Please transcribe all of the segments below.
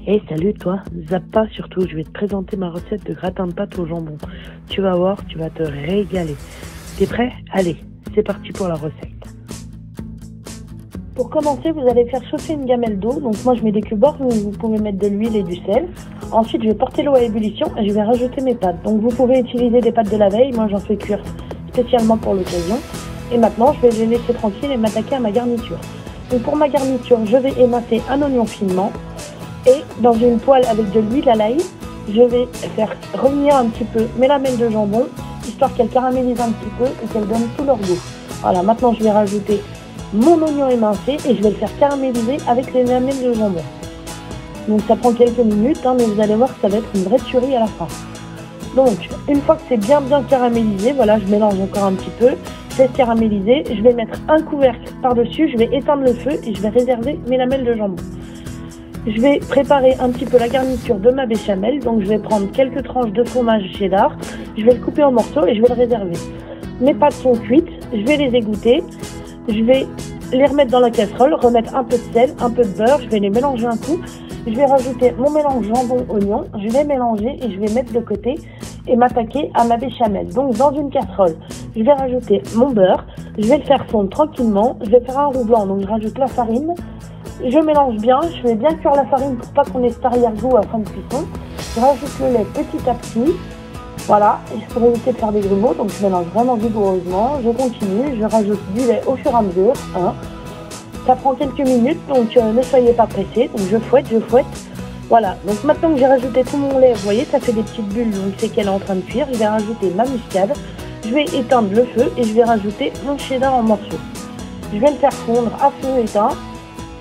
Hey, salut toi, zappe pas surtout, je vais te présenter ma recette de gratin de pâte au jambon. Tu vas voir, tu vas te régaler. T'es prêt? Allez, c'est parti pour la recette. Pour commencer, vous allez faire chauffer une gamelle d'eau. Donc moi je mets des cubes or, vous pouvez mettre de l'huile et du sel. Ensuite je vais porter l'eau à ébullition et je vais rajouter mes pâtes. Donc vous pouvez utiliser des pâtes de la veille, moi j'en fais cuire spécialement pour l'occasion. Et maintenant je vais les laisser tranquilles et m'attaquer à ma garniture. Donc pour ma garniture, je vais émincer un oignon finement. Et dans une poêle avec de l'huile à l'ail, je vais faire revenir un petit peu mes lamelles de jambon, histoire qu'elles caramélisent un petit peu et qu'elles donnent tout leur goût. Voilà, maintenant je vais rajouter mon oignon émincé et je vais le faire caraméliser avec les lamelles de jambon. Donc ça prend quelques minutes, mais vous allez voir que ça va être une vraie tuerie à la fin. Donc une fois que c'est bien caramélisé, voilà, je mélange encore un petit peu, je laisse caraméliser, je vais mettre un couvercle par-dessus, je vais éteindre le feu et je vais réserver mes lamelles de jambon. Je vais préparer un petit peu la garniture de ma béchamel, donc je vais prendre quelques tranches de fromage cheddar, je vais le couper en morceaux et je vais le réserver. Mes pâtes sont cuites, je vais les égoutter, je vais les remettre dans la casserole, remettre un peu de sel, un peu de beurre, je vais les mélanger un coup, je vais rajouter mon mélange jambon-oignon, je vais mélanger et je vais mettre de côté et m'attaquer à ma béchamel. Donc dans une casserole, je vais rajouter mon beurre, je vais le faire fondre tranquillement, je vais faire un roux blanc, donc je rajoute la farine. Je mélange bien, je vais bien cuire la farine pour pas qu'on ait cet arrière-goût à fin de cuisson. Je rajoute le lait petit à petit, voilà, et pour éviter de faire des grumeaux, donc je mélange vraiment vigoureusement. Je continue, je rajoute du lait au fur et à mesure. Ça prend quelques minutes, donc ne soyez pas pressés. Donc je fouette. Voilà, donc maintenant que j'ai rajouté tout mon lait, vous voyez, ça fait des petites bulles, donc c'est qu'elle est en train de cuire. Je vais rajouter ma muscade, je vais éteindre le feu et je vais rajouter mon cheddar en morceaux. Je vais le faire fondre à feu éteint.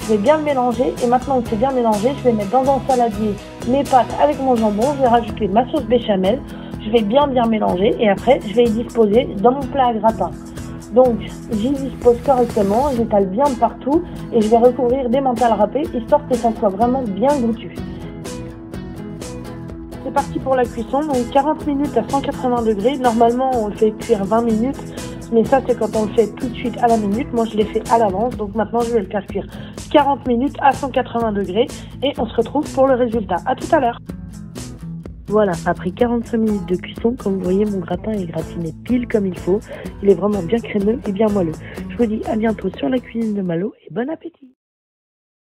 Je vais bien le mélanger et maintenant que c'est bien mélangé, je vais mettre dans un saladier mes pâtes avec mon jambon, je vais rajouter ma sauce béchamel, je vais bien mélanger et après je vais y disposer dans mon plat à gratin. Donc j'y dispose correctement, j'étale bien de partout et je vais recouvrir des mentales râpées histoire que ça soit vraiment bien goûtu. C'est parti pour la cuisson, donc 40 minutes à 180 degrés, normalement on le fait cuire 20 minutes. Mais ça, c'est quand on le fait tout de suite à la minute. Moi, je l'ai fait à l'avance. Donc maintenant, je vais le faire cuire 40 minutes à 180 degrés. Et on se retrouve pour le résultat. À tout à l'heure. Voilà, après 45 minutes de cuisson, comme vous voyez, mon gratin est gratiné pile comme il faut. Il est vraiment bien crémeux et bien moelleux. Je vous dis à bientôt sur la cuisine de Malo et bon appétit.